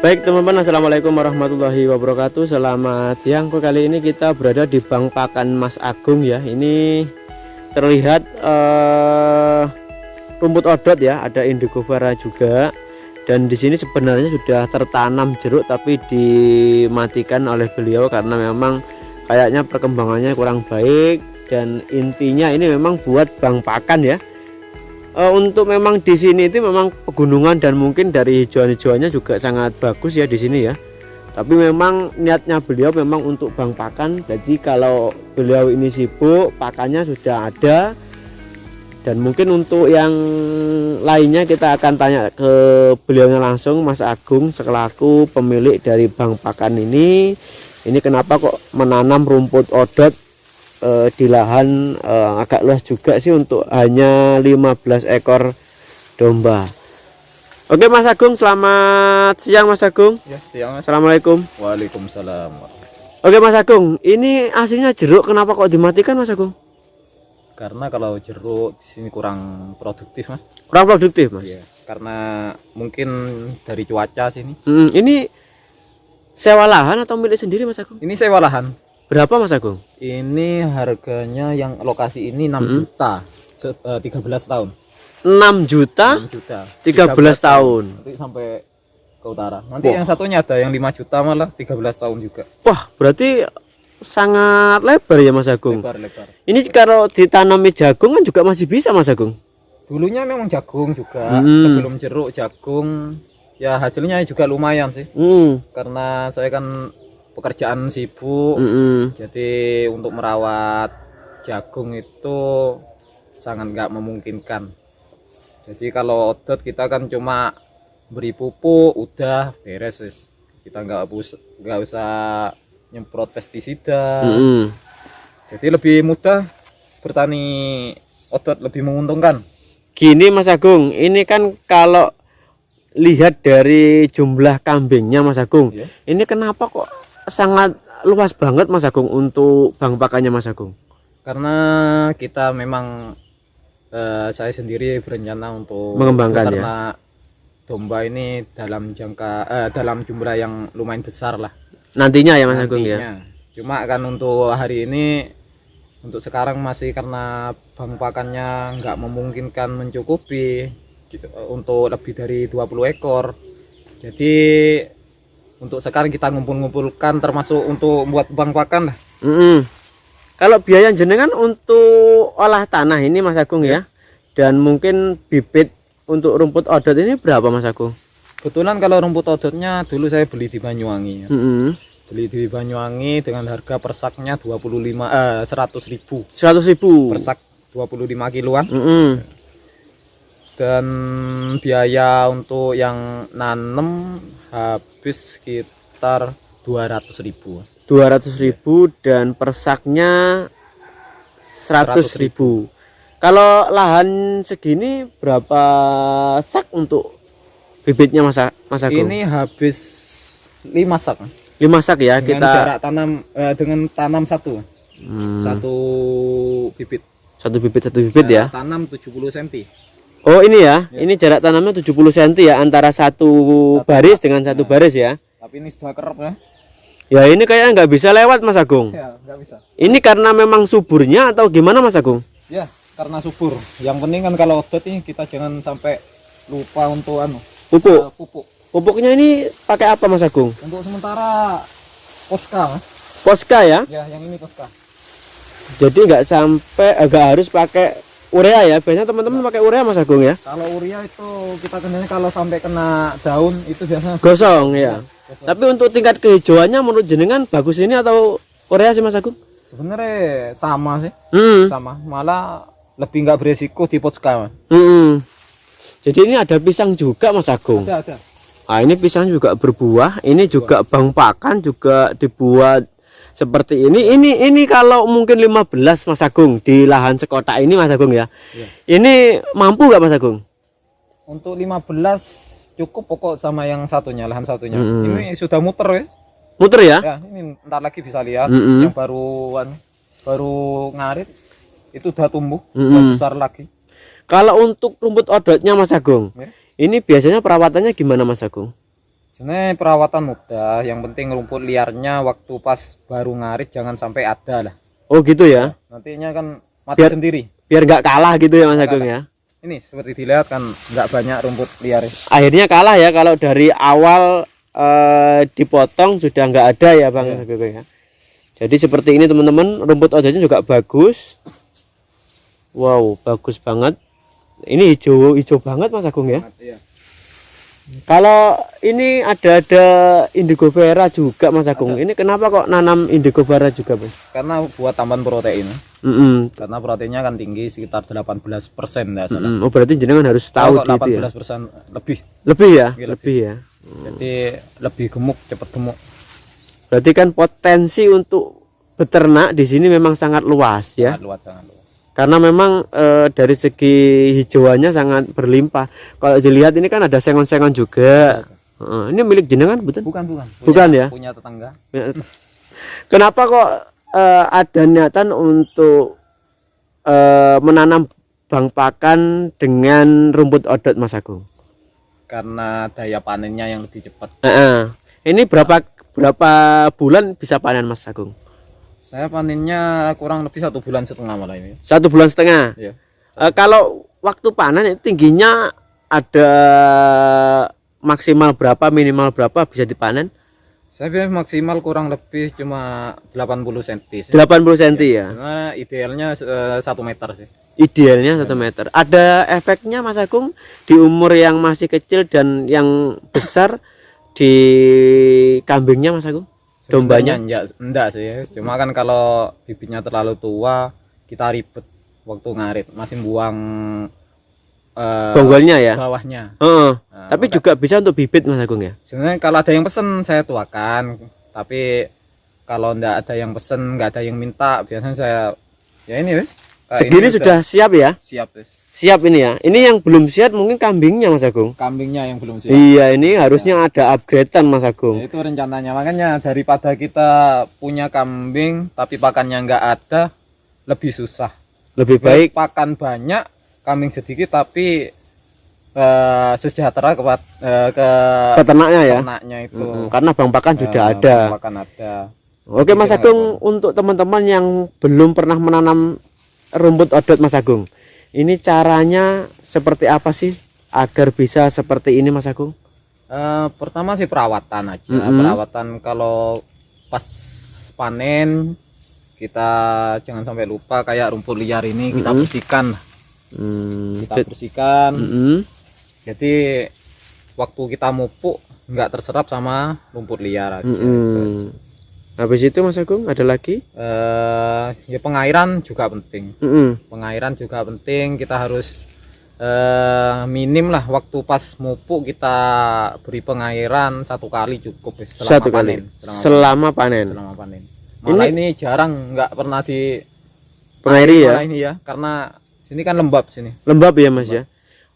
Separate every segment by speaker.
Speaker 1: Baik teman-teman, assalamualaikum warahmatullahi wabarakatuh. Selamat siang. Kali ini kita berada di Bank Pakan Mas Agung ya. Ini terlihat rumput odot ya, ada Indigofera juga. Dan di sini sebenarnya sudah tertanam jeruk tapi dimatikan oleh beliau karena memang kayaknya perkembangannya kurang baik. Dan intinya ini memang buat bank pakan ya. Untuk memang di sini itu memang pegunungan dan mungkin dari hijauan-hijauannya juga sangat bagus ya di sini ya. Tapi memang niatnya beliau memang untuk bank pakan. Jadi kalau beliau ini sibuk, pakannya sudah ada. Dan mungkin untuk yang lainnya kita akan tanya ke beliaunya langsung, Mas Agung selaku pemilik dari bank pakan ini. Ini kenapa kok menanam rumput odot di lahan agak luas juga sih untuk hanya 15 ekor domba. Oke Mas Agung, selamat siang Mas Agung.
Speaker 2: Ya, siang Mas.
Speaker 1: Assalamualaikum.
Speaker 2: Waalaikumsalam.
Speaker 1: Oke Mas Agung, ini aslinya jeruk kenapa kok dimatikan Mas Agung?
Speaker 2: Karena kalau jeruk di sini kurang produktif Mas.
Speaker 1: Kurang produktif Mas?
Speaker 2: Iya, karena mungkin dari cuaca sini.
Speaker 1: Ini sewa lahan atau milik sendiri Mas Agung?
Speaker 2: Ini sewa lahan.
Speaker 1: Berapa Mas Agung?
Speaker 2: Ini harganya yang lokasi ini 6 juta 13 tahun.
Speaker 1: 6 juta
Speaker 2: 6 juta
Speaker 1: 13 tahun.
Speaker 2: Nanti sampai ke utara. Nanti yang satunya ada yang 5 juta malah 13 tahun juga.
Speaker 1: Wah, berarti sangat lebar ya Mas Agung.
Speaker 2: Lebar.
Speaker 1: Ini kalau ditanami jagung kan juga masih bisa Mas Agung.
Speaker 2: Dulunya memang jagung juga. Sebelum jeruk jagung. Ya hasilnya juga lumayan sih. Karena saya kan pekerjaan sibuk, jadi untuk merawat jagung itu sangat nggak memungkinkan. Jadi kalau odot kita kan cuma beri pupuk udah beres, kita nggak usah nyemprot pestisida. Jadi lebih mudah bertani odot, lebih menguntungkan. Gini
Speaker 1: Mas Agung, ini kan kalau lihat dari jumlah kambingnya Mas Agung, ini kenapa kok sangat luas banget Mas Agung untuk bank pakannya Mas Agung?
Speaker 2: Karena kita memang saya sendiri berencana untuk
Speaker 1: mengembangkan
Speaker 2: karena domba ini dalam jumlah yang lumayan besar lah
Speaker 1: nantinya ya Mas Agung ya.
Speaker 2: Cuma kan untuk hari ini, untuk sekarang masih karena bank pakannya nggak memungkinkan mencukupi gitu, untuk lebih dari 20 ekor. Jadi untuk sekarang kita ngumpulkan termasuk untuk buat bank pakan lah. Kalau biaya jenengan untuk olah tanah ini Mas Agung ya, dan mungkin bibit untuk rumput odot ini berapa Mas Agung? Kebetulan kalau rumput odotnya dulu saya beli di Banyuwangi ya. Beli di Banyuwangi dengan harga persaknya 100.000 per sak, 25 kiloan. Dan biaya untuk yang nanem habis sekitar 200.000 dan persaknya 100.000. Kalau lahan segini berapa sak untuk bibitnya Mas Agung? Ini habis 5 sak. 5 sak ya, dengan kita jarak tanam dengan tanam satu bibit. Satu bibit ya. Tanam 70 cm. Oh ini ya, ini jarak tanamnya 70 cm ya, antara satu baris dengan satu baris ya. Tapi ini sudah kerap ya. Ya ini kayaknya nggak bisa lewat Mas Agung. Ya, nggak bisa. Ini karena memang suburnya atau gimana Mas Agung? Ya, karena subur. Yang penting kan kalau odot ini kita jangan sampai lupa untuk pupuk. Pupuknya ini pakai apa Mas Agung? Untuk sementara Posca. Posca ya? Ya, yang ini Posca. Jadi nggak sampai agak harus pakai urea ya. Biasanya teman-teman pakai urea Mas Agung ya. Kalau urea itu kita kendalanya kalau sampai kena daun itu biasanya gosong ya. Gosong. Tapi untuk tingkat kehijauannya menurut jenengan bagus ini atau urea sih Mas Agung? Sebenarnya sama sih. Sama. Malah lebih nggak beresiko di Posca. Jadi ini ada pisang juga Mas Agung. Ada. Nah, ini pisang juga berbuah. Ini juga bank pakan juga dibuat seperti ini. Ini kalau mungkin 15 Mas Agung di lahan sekotak ini Mas Agung ya. Ini mampu nggak Mas Agung? Untuk 15 cukup pokok sama yang satunya, lahan satunya. Ini sudah muter ya. Muter ya? Ya, ini ntar lagi bisa lihat yang baru ngarit itu udah tumbuh, udah besar lagi. Kalau untuk rumput odotnya Mas Agung, ini biasanya perawatannya gimana Mas Agung? Sebenarnya perawatan mudah, yang penting rumput liarnya waktu pas baru ngarit jangan sampai ada lah.
Speaker 1: Oh gitu ya.
Speaker 2: Nantinya kan mati sendiri.
Speaker 1: Biar nggak kalah gitu ya Mas Agung ya.
Speaker 2: Ini seperti dilihat kan nggak banyak rumput liar.
Speaker 1: Akhirnya kalah ya kalau dari awal dipotong sudah nggak ada ya Bang Agung ya. Jadi seperti ini teman-teman, rumput odotnya juga bagus. Wow, bagus banget. Ini hijau banget Mas Agung ya.
Speaker 2: Iya.
Speaker 1: Kalau ini ada indigo vera juga Mas Agung. Ini kenapa kok nanam indigo vera juga Mas?
Speaker 2: Karena buat tambahan protein. Karena proteinnya kan tinggi sekitar 18% enggak salah.
Speaker 1: Oh berarti jenengan harus tahu gitu ya.
Speaker 2: 18% lebih.
Speaker 1: Lebih ya?
Speaker 2: Lebih ya. Jadi lebih gemuk, cepat gemuk.
Speaker 1: Berarti kan potensi untuk beternak di sini memang sangat luas ya.
Speaker 2: Sangat luas.
Speaker 1: Karena memang dari segi hijauannya sangat berlimpah. Kalau dilihat ini kan ada sengon-sengon juga. Ini milik jenengan betul? Bukan ya?
Speaker 2: Punya tetangga.
Speaker 1: Kenapa kok ada niatan untuk menanam bang pakan dengan rumput odot Mas Agung?
Speaker 2: Karena daya panennya yang lebih cepat.
Speaker 1: Ini berapa bulan bisa panen Mas Agung?
Speaker 2: Saya panennya kurang lebih 1,5 bulan malah ini.
Speaker 1: 1,5 bulan.
Speaker 2: Iya.
Speaker 1: Kalau waktu panen itu tingginya ada maksimal berapa, minimal berapa bisa dipanen?
Speaker 2: Saya bilang maksimal kurang lebih cuma 80 cm.
Speaker 1: 80 cm ya.
Speaker 2: Karena idealnya 1 meter sih.
Speaker 1: Idealnya 1 meter. Ada efeknya Mas Agung di umur yang masih kecil dan yang besar di kambingnya Mas Agung? Dombanya
Speaker 2: enggak sih, cuma kan kalau bibitnya terlalu tua kita ribet waktu ngarit, masih buang
Speaker 1: bonggolnya ya,
Speaker 2: bawahnya.
Speaker 1: Tapi juga bisa untuk bibit Mas Agung ya.
Speaker 2: Sebenarnya kalau ada yang pesen saya tuakan, tapi kalau enggak ada yang pesen, enggak ada yang minta, biasanya saya ya ini
Speaker 1: segini sudah siap ya. Siap ini ya. Ini yang belum siap mungkin kambingnya Mas Agung.
Speaker 2: Kambingnya yang belum siap.
Speaker 1: Iya, ini harusnya ada upgradean Mas Agung.
Speaker 2: Ya, itu rencananya, makanya daripada kita punya kambing tapi pakannya enggak ada, lebih susah.
Speaker 1: Lebih baik
Speaker 2: pakan banyak, kambing sedikit tapi sejahtera ke
Speaker 1: peternaknya ya.
Speaker 2: Peternaknya itu.
Speaker 1: Karena bang pakan sudah ada.
Speaker 2: Bang pakan ada.
Speaker 1: Oke Mas Agung, untuk teman-teman yang belum pernah menanam rumput odot Mas Agung, ini caranya seperti apa sih agar bisa seperti ini Mas Agung?
Speaker 2: Pertama sih perawatan aja. Perawatan kalau pas panen kita jangan sampai lupa kayak rumput liar ini kita bersihkan. Kita bersihkan. Jadi waktu kita mupuk nggak terserap sama rumput liar aja.
Speaker 1: Habis itu Mas Agung ada lagi?
Speaker 2: Ya pengairan juga penting. Pengairan juga penting. Kita harus minim lah waktu pas mupuk kita beri pengairan 1 kali cukup selama panen. Malah ini jarang nggak pernah di
Speaker 1: pengairi ya.
Speaker 2: Ini ya karena sini kan lembab sini.
Speaker 1: Lembab ya Mas ya.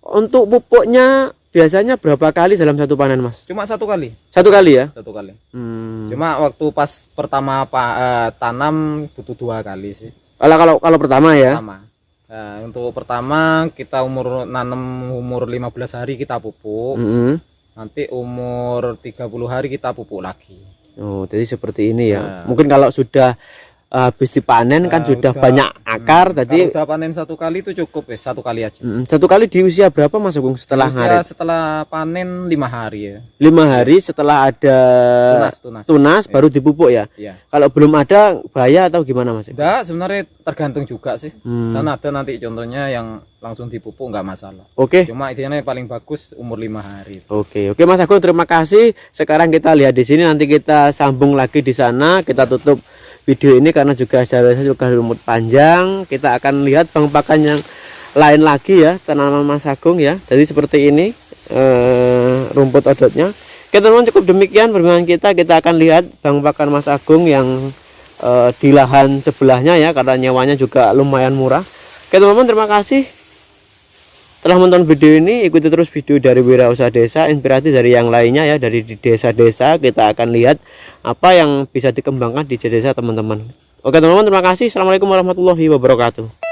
Speaker 1: Untuk pupuknya biasanya berapa kali dalam satu panen Mas?
Speaker 2: Cuma 1 kali.
Speaker 1: 1 kali ya?
Speaker 2: 1 kali. Cuma waktu pas pertama tanam butuh 2 kali sih.
Speaker 1: Kalau pertama ya?
Speaker 2: Untuk pertama kita nanam umur 15 hari kita pupuk. Nanti umur 30 hari kita pupuk lagi. Oh,
Speaker 1: jadi seperti ini ya. Mungkin kalau sudah habis dipanen kan sudah banyak akar, tadi
Speaker 2: udah panen 1 kali itu cukup ya, 1 kali aja.
Speaker 1: 1 kali di usia berapa Mas Agung setelah ngarit?
Speaker 2: Setelah panen 5 hari ya.
Speaker 1: 5 hari setelah ada tunas baru dipupuk ya. Kalau belum ada bahaya atau gimana Mas?
Speaker 2: Enggak, sebenarnya tergantung juga sih. Sana ada nanti contohnya yang langsung dipupuk nggak masalah. Cuma idealnya paling bagus umur 5 hari.
Speaker 1: Oke Mas Agung, terima kasih. Sekarang kita lihat di sini, nanti kita sambung lagi di sana. Kita tutup video ini karena juga jaraknya juga rumput panjang. Kita akan lihat bang pakan yang lain lagi ya, tanaman Mas Agung ya. Jadi seperti ini rumput odotnya. Oke teman-teman, cukup demikian perbincangan kita. Kita akan lihat bang pakan Mas Agung yang di lahan sebelahnya ya, karena nyewanya juga lumayan murah. Oke teman-teman, terima kasih telah menonton video ini. Ikuti terus video dari Wirausaha Desa, inspirasi dari yang lainnya ya, dari desa-desa. Kita akan lihat apa yang bisa dikembangkan di desa teman-teman. Oke teman-teman, terima kasih. Assalamualaikum warahmatullahi wabarakatuh.